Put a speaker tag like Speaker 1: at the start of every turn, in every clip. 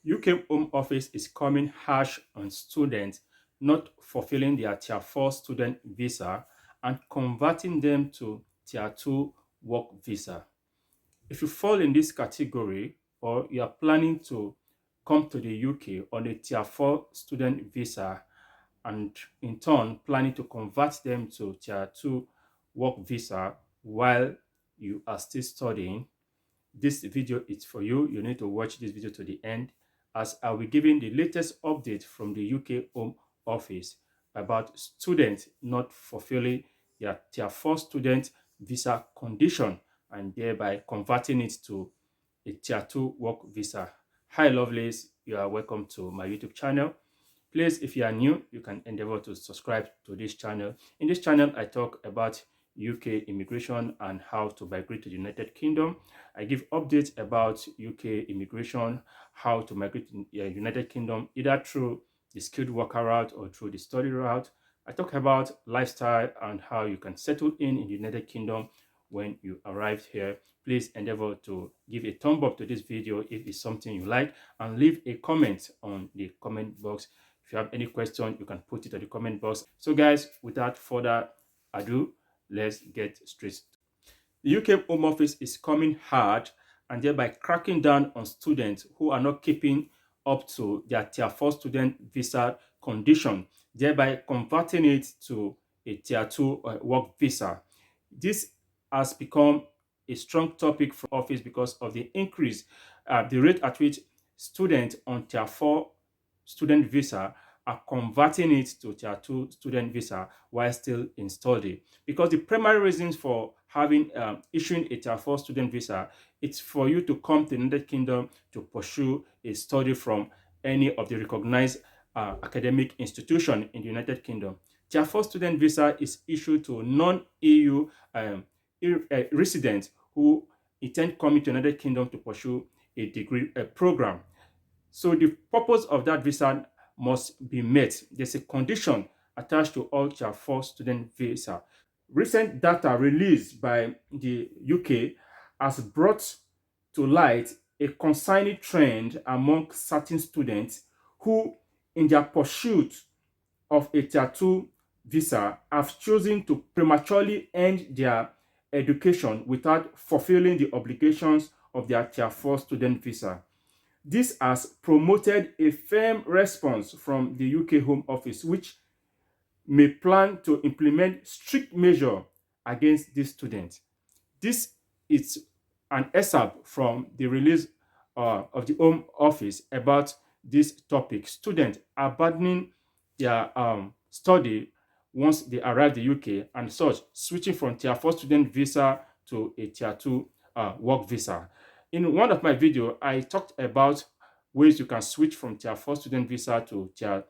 Speaker 1: UK Home Office is coming harsh on students not fulfilling their Tier 4 student visa and converting them to Tier 2 work visa. If you fall in this category or you are planning to come to the UK on a Tier 4 student visa and in turn planning to convert them to Tier 2 work visa while you are still studying, this video is for you. You need to watch this video to the end as I'll be giving the latest update from the UK Home Office about students not fulfilling their Tier 4 student visa condition and thereby converting it to a Tier 2 work visa. Hi lovelies, you are welcome to my YouTube channel. Please, if you are new, you can endeavor to subscribe to this channel. In this channel, I talk about UK immigration and how to migrate to the United Kingdom. I give updates about UK immigration, how to migrate to the United Kingdom, either through the skilled worker route or through the study route. I talk about lifestyle and how you can settle in the United Kingdom when you arrive here. Please endeavor to give a thumb up to this video if it's something you like and leave a comment on the comment box. If you have any question, you can put it in the comment box. So guys, without further ado, let's get straight. The UK Home Office is coming hard and thereby cracking down on students who are not keeping up to their Tier 4 student visa condition, thereby converting it to a Tier 2 work visa. This has become a strong topic for office because of the increase, the rate at which students on Tier 4 student visa are converting it to Tier 2 student visa while still in study. Because the primary reasons for having issuing a Tier 4 student visa, it's for you to come to the United Kingdom to pursue a study from any of the recognized academic institution in the United Kingdom. Tier 4 student visa is issued to non-EU residents who intend coming to the United Kingdom to pursue a degree program. So the purpose of that visa must be met. There's a condition attached to all Tier 4 student visa. Recent data released by the UK has brought to light a concerning trend among certain students who, in their pursuit of a Tier 2 visa, have chosen to prematurely end their education without fulfilling the obligations of their Tier 4 student visa. This has promoted a firm response from the UK Home Office, which may plan to implement strict measures against these students. This is an excerpt from the release of the Home Office about this topic. Students abandoning their study once they arrive in the UK and such, switching from Tier 4 student visa to a Tier 2 work visa. In one of my videos, I talked about ways you can switch from Tier 4 student visa to Tier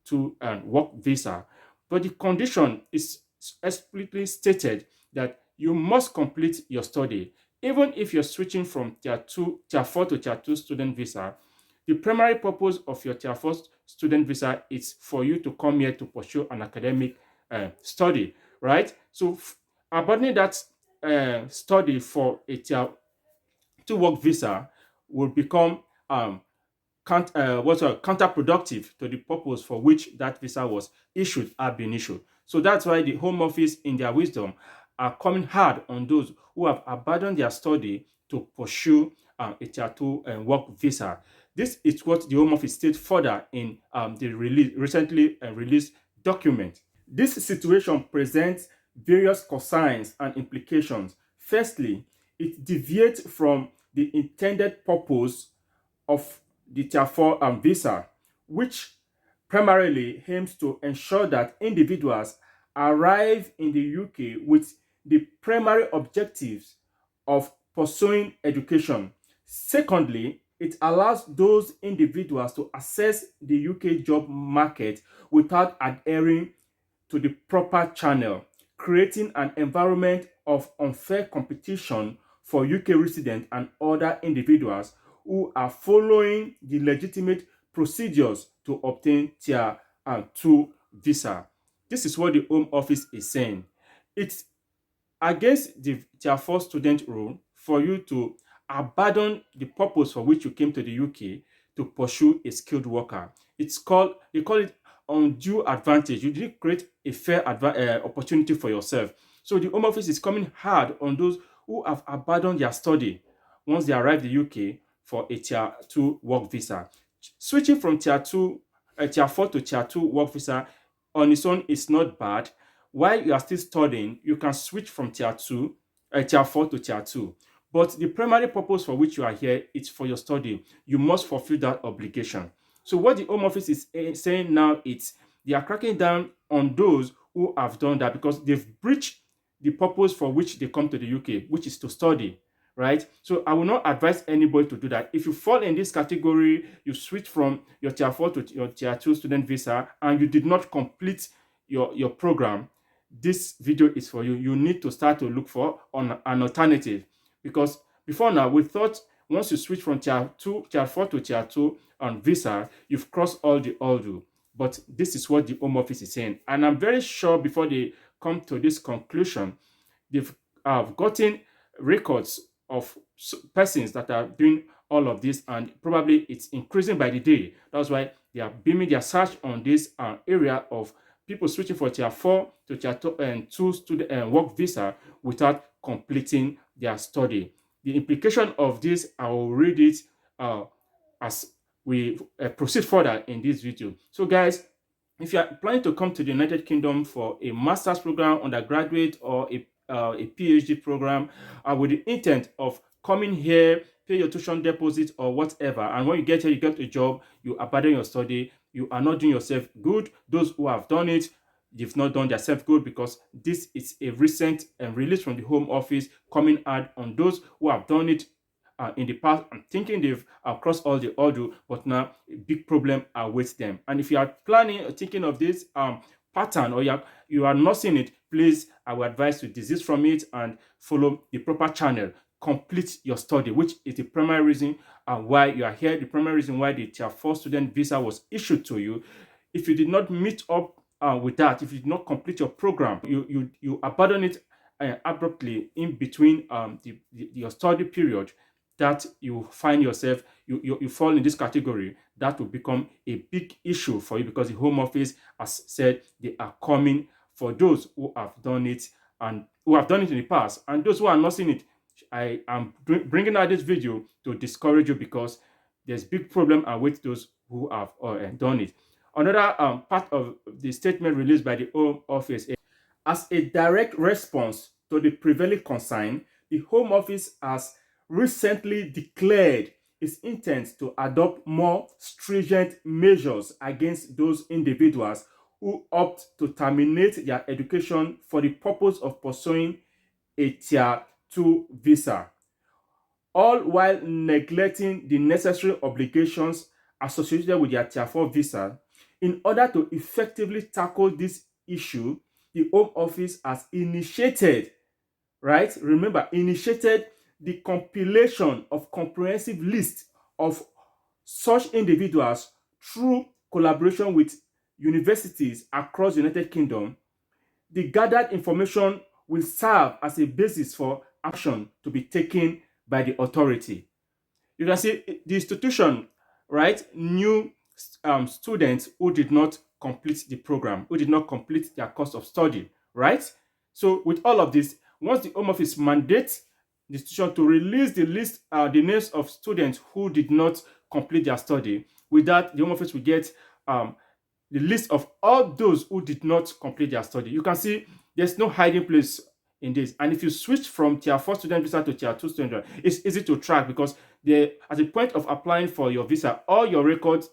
Speaker 1: 2 work visa. But the condition is explicitly stated that you must complete your study. Even if you're switching from Tier 4 to Tier 2 student visa, the primary purpose of your Tier 4 student visa is for you to come here to pursue an academic study, right? So abandoning that study for a Tier 2 work visa will become counterproductive to the purpose for which that visa was issued have been issued. So that's why the Home Office, in their wisdom, are coming hard on those who have abandoned their study to pursue a Tier 2 work visa. This is what the Home Office stated further in the recently released document. This situation presents various concerns and implications. Firstly, it deviates from the intended purpose of the Tier 4 visa, which primarily aims to ensure that individuals arrive in the UK with the primary objectives of pursuing education. Secondly, it allows those individuals to access the UK job market without adhering to the proper channel, creating an environment of unfair competition for UK residents and other individuals who are following the legitimate procedures to obtain Tier 2 visa. This is what the Home Office is saying. It's against the Tier 4 student rule for you to abandon the purpose for which you came to the UK to pursue a skilled worker. They call it undue advantage. You didn't create a fair opportunity for yourself. So the Home Office is coming hard on those who have abandoned their study once they arrive in the UK for a Tier 2 work visa. Switching from Tier 4 to Tier 2 work visa on its own is not bad. While you are still studying, you can switch from Tier 4 to Tier 2. But the primary purpose for which you are here is for your study. You must fulfill that obligation. So what the Home Office is saying now is they are cracking down on those who have done that because they've breached the purpose for which they come to the UK, which is to study, right? So I will not advise anybody to do that. If you fall in this category, you switch from your Tier 4 to your Tier 2 student visa and you did not complete your program, this video is for you. You need to start to look for an alternative, because before now we thought once you switch from Tier 4 to Tier 2 on visa, you've crossed all the hurdle. But this is what the Home Office is saying, and I'm very sure before they come to this conclusion, they've gotten records of persons that are doing all of this, and probably it's increasing by the day. That's why they are beaming their search on this area of people switching from Tier 4 to Tier 2 student work visa without completing their study. The implication of this, I will read it as we proceed further in this video. So guys, if you are planning to come to the United Kingdom for a master's program, undergraduate, or a PhD program with the intent of coming here, pay your tuition deposit or whatever, and when you get here, you get a job, you abandon your study, you are not doing yourself good. Those who have done it, they've not done themselves good, because this is a recent release from the Home Office coming out on those who have done it in the past. I'm thinking they've crossed all the hurdle, but now a big problem awaits them. And if you are planning or thinking of this pattern, or you are not seeing it, please, I will advise you desist from it and follow the proper channel. Complete your study, which is the primary reason why you are here, the primary reason why the Tier 4 student visa was issued to you. If you did not meet up with that, if you did not complete your program, you abandon it abruptly in between your study period, that you find yourself, you fall in this category, that will become a big issue for you, because the Home Office has said they are coming for those who have done it and who have done it in the past, and those who are not seeing it. I am bringing out this video to discourage you, because there's big problem with those who have done it. Another part of the statement released by the Home Office, as a direct response to the prevailing concern, the Home Office has recently declared its intent to adopt more stringent measures against those individuals who opt to terminate their education for the purpose of pursuing a Tier 2 visa, all while neglecting the necessary obligations associated with their Tier 4 visa. In order to effectively tackle this issue, the Home Office has initiated the compilation of comprehensive list of such individuals through collaboration with universities across the United Kingdom. The gathered information will serve as a basis for action to be taken by the authority. You can see the institution, knew students who did not complete the program, who did not complete their course of study, right? So with all of this, once the Home Office mandates the institution to release the list, the names of students who did not complete their study, with that, the Home Office will get the list of all those who did not complete their study. You can see there's no hiding place in this. And if you switch from Tier 4 student visa to Tier 2 student visa, it's easy to track, because at the point of applying for your visa, all your records,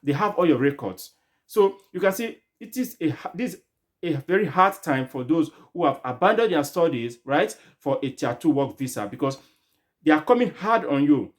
Speaker 1: they have all your records. So you can see this is a very hard time for those who have abandoned their studies, right, for a Tier 2 work visa, because they are coming hard on you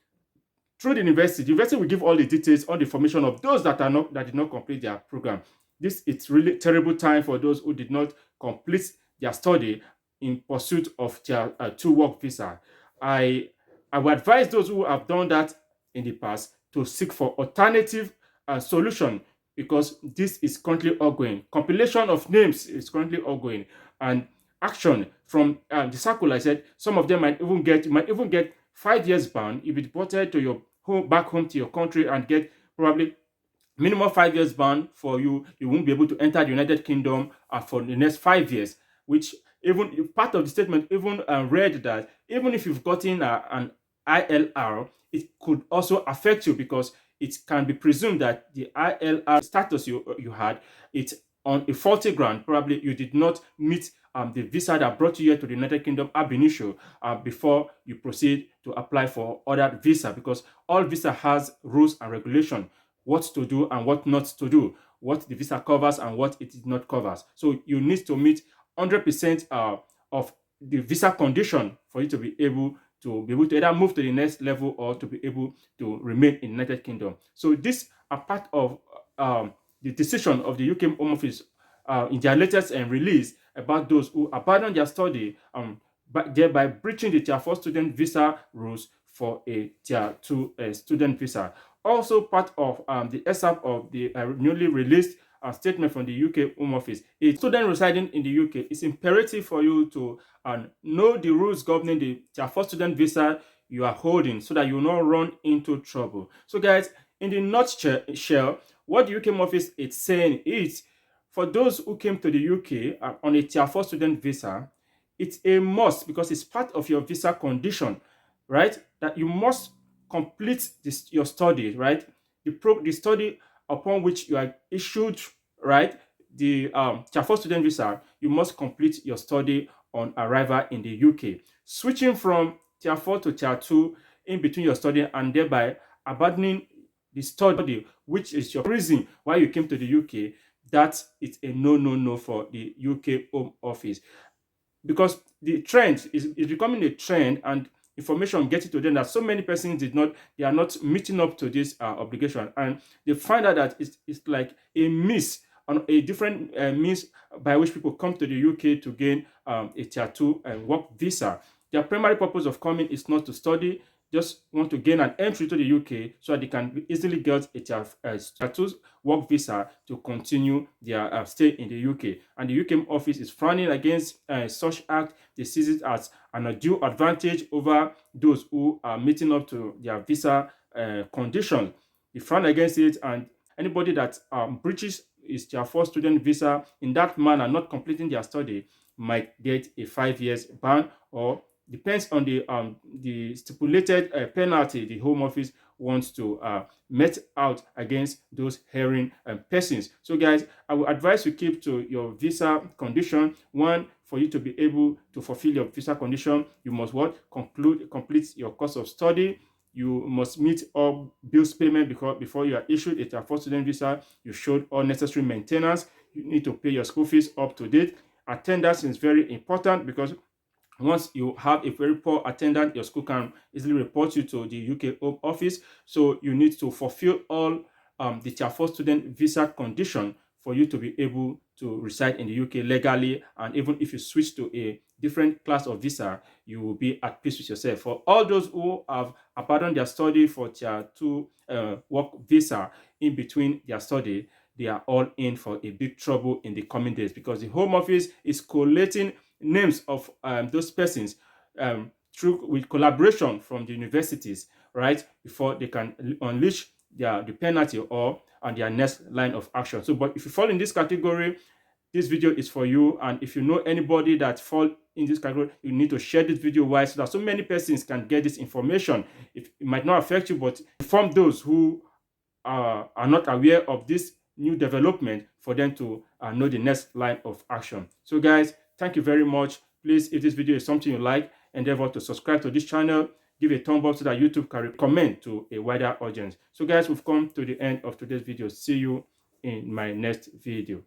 Speaker 1: through the university. The university will give all the details, all the information of those that did not complete their program. This is really terrible time for those who did not complete their study in pursuit of Tier 2 work visa. I would advise those who have done that in the past to seek for alternative solution, because this is currently ongoing. Compilation of names is currently ongoing, and action from the circle. I said some of them might even get 5 years ban. You'll be deported to your back home to your country and get probably minimum 5 years ban for you. You won't be able to enter the United Kingdom for the next 5 years, which even part of the statement even read that even if you've gotten an ILR, it could also affect you because it can be presumed that the ILR status you had, it's on a faulty ground. Probably you did not meet the visa that brought you here to the United Kingdom ab initio before you proceed to apply for other visa, because all visa has rules and regulation, what to do and what not to do, what the visa covers and what it did not covers. So you need to meet 100% of the visa condition for you to be able to either move to the next level or to be able to remain in the United Kingdom. So these are part of the decision of the UK Home Office in their latest release about those who abandon their study, thereby breaching the Tier 4 student visa rules for a Tier 2 student visa. Also part of the excerpt of the newly released statement from the UK Home Office. A student residing in the UK, it's imperative for you to know the rules governing the Tier 4 student visa you are holding so that you will not run into trouble. So guys, in the nutshell, what the UK Home Office is saying is, for those who came to the UK on a Tier 4 student visa, it's a must because it's part of your visa condition, right? That you must complete your study, right? The study upon which you are issued, right? The Tier 4 student visa, you must complete your study on arrival in the UK. Switching from Tier 4 to Tier 2 in between your study and thereby abandoning the study, which is your reason why you came to the UK, that is a no for the UK Home Office. Because the trend is becoming a trend, and information getting to them that so many persons they are not meeting up to this obligation, and they find out that it's like a miss on a different means by which people come to the UK to gain a Tier 2 work visa. Their primary purpose of coming is not to study, just want to gain an entry to the UK so that they can easily get a Tier 2 work visa to continue their stay in the UK. And the UK office is frowning against such act. They see it as an undue advantage over those who are meeting up to their visa conditions. They frown against it, and anybody that breaches his Tier 4 student visa in that manner, not completing their study, might get a 5 years ban, or depends on the stipulated penalty the Home Office wants to met out against those erring persons. So guys, I will advise you keep to your visa condition. One, for you to be able to fulfill your visa condition, you must complete your course of study. You must meet all bills payment before you are issued a Tier 4 student visa. You showed all necessary maintenance. You need to pay your school fees up to date. Attendance is very important, because once you have a very poor attendant, your school can easily report you to the UK Home Office. So you need to fulfill all the Tier 4 student visa condition for you to be able to reside in the UK legally. And even if you switch to a different class of visa, you will be at peace with yourself. For all those who have abandoned their study for Tier 2 work visa in between their study, they are all in for a big trouble in the coming days, because the Home Office is collating names of those persons with collaboration from the universities, right, before they can unleash the penalty or on their next line of action. So, but if you fall in this category, this video is for you. And if you know anybody that fall in this category, you need to share this video wide so that so many persons can get this information. It might not affect you, but inform those who are not aware of this new development for them to know the next line of action. So guys, thank you very much. Please, if this video is something you like, endeavor to subscribe to this channel, give a thumb up so that YouTube can recommend to a wider audience. So guys, we've come to the end of today's video. See you in my next video.